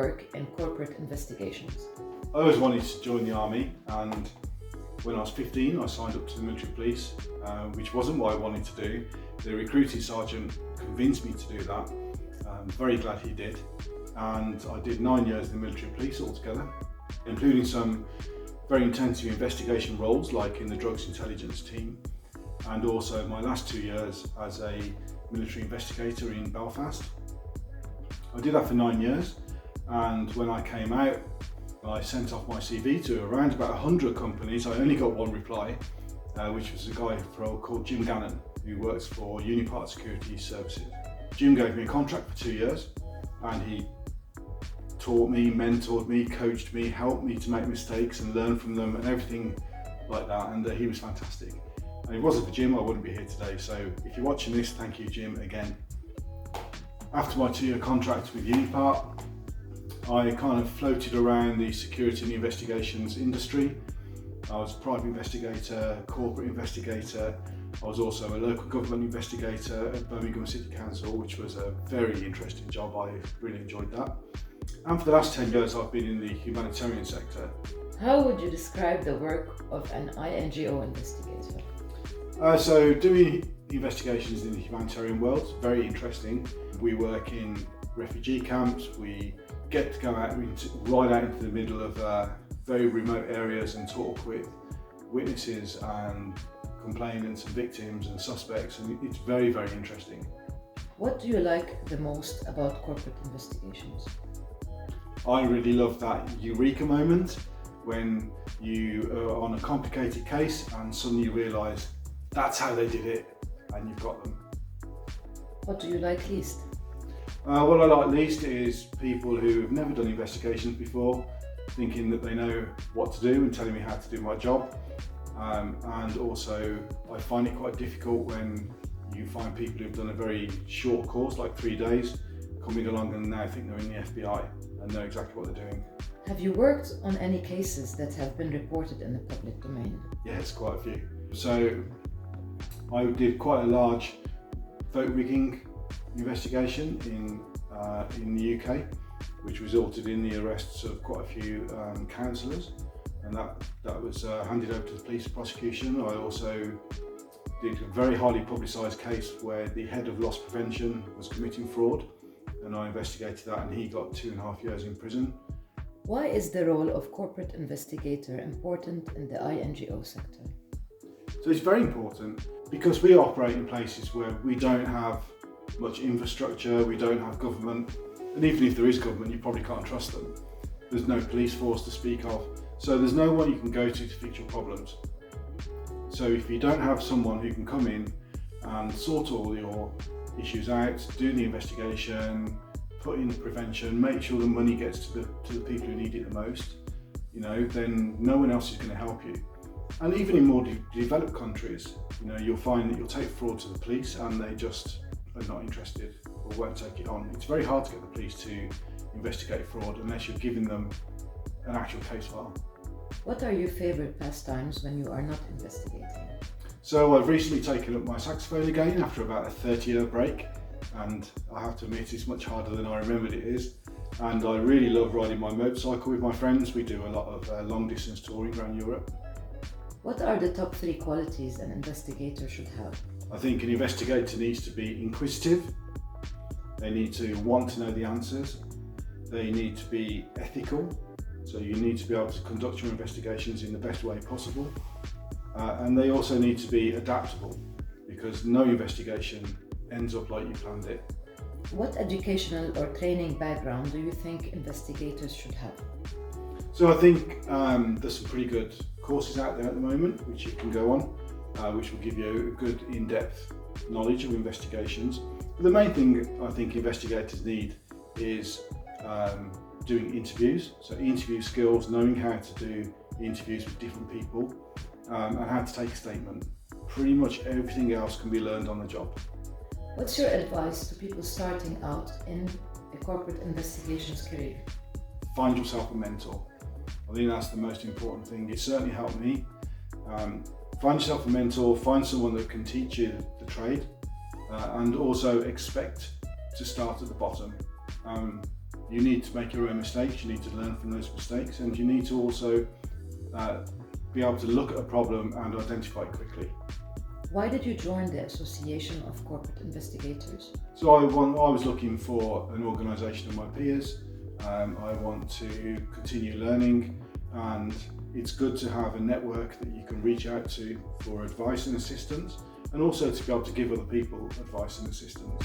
work in corporate investigations? I always wanted to join the army, and when I was 15 I signed up to the military police, which wasn't what I wanted to do. The recruiting sergeant convinced me to do that. I'm very glad he did, and I did 9 years in the military police altogether, including some very intensive investigation roles like in the drugs intelligence team, and also my last 2 years as a military investigator in Belfast. I did that for 9 years, and when I came out I sent off my CV to around about 100 companies. I only got one reply, which was a guy called Jim Gannon, who works for Unipart Security Services. Jim gave me a contract for 2 years, and he taught me, mentored me, coached me, helped me to make mistakes and learn from them and everything like that, and he was fantastic. And if it wasn't for Jim, I wouldn't be here today. So if you're watching this, thank you, Jim, again. After my 2-year contract with Unipart, I kind of floated around the security and the investigations industry. I was a private investigator, corporate investigator. I was also a local government investigator at Birmingham City Council, which was a very interesting job. I really enjoyed that. And for the last 10 years, I've been in the humanitarian sector. How would you describe the work of an INGO investigator? So doing investigations in the humanitarian world is very interesting. We work in refugee camps. We get to go out right out into the middle of very remote areas and talk with witnesses and complainants and victims and suspects, and it's very, very interesting. What do you like the most about corporate investigations? I really love that eureka moment when you are on a complicated case and suddenly you realise that's how they did it and you've got them. What do you like least? What I like least is people who have never done investigations before, thinking that they know what to do and telling me how to do my job. And also I find it quite difficult when you find people who've done a very short course, like 3 days, coming along and now think they're in the FBI and know exactly what they're doing. Have you worked on any cases that have been reported in the public domain? Yes, quite a few. So I did quite a large vote rigging investigation in the UK, which resulted in the arrests of quite a few councillors, and that was handed over to the police prosecution. I also did a very highly publicised case where the head of loss prevention was committing fraud, and I investigated that, and he got 2.5 years in prison. Why is the role of corporate investigator important in the INGO sector? So it's very important because we operate in places where we don't have much infrastructure, we don't have government, and even if there is government, you probably can't trust them. There's no police force to speak of, so there's no one you can go to fix your problems. So if you don't have someone who can come in and sort all your issues out, do the investigation, put in the prevention, make sure the money gets to the people who need it the most, then no one else is going to help you. And even in more developed countries, you'll find that you'll take fraud to the police and they just are not interested or won't take it on. It's very hard to get the police to investigate fraud unless you're giving them an actual case file. What are your favourite pastimes when you are not investigating? So I've recently taken up my saxophone again after about a 30-year break, and I have to admit it's much harder than I remembered it is. And I really love riding my motorcycle with my friends. We do a lot of long distance touring around Europe. What are the top 3 qualities an investigator should have? I think an investigator needs to be inquisitive. They need to want to know the answers. They need to be ethical. So you need to be able to conduct your investigations in the best way possible. And they also need to be adaptable, because no investigation ends up like you planned it. What educational or training background do you think investigators should have? So I think there's some pretty good courses out there at the moment which you can go on, which will give you a good in-depth knowledge of investigations. But the main thing I think investigators need is doing interviews. So interview skills, knowing how to do interviews with different people, and how to take a statement. Pretty much everything else can be learned on the job. What's your advice to people starting out in a corporate investigations career? Find yourself a mentor. I think that's the most important thing. It certainly helped me. Find yourself a mentor, find someone that can teach you the trade, and also expect to start at the bottom. you need to make your own mistakes, you need to learn from those mistakes, and you need to also be able to look at a problem and identify it quickly. Why did you join the Association of Corporate Investigators? So I was looking for an organisation of my peers. I want to continue learning, and it's good to have a network that you can reach out to for advice and assistance, and also to be able to give other people advice and assistance.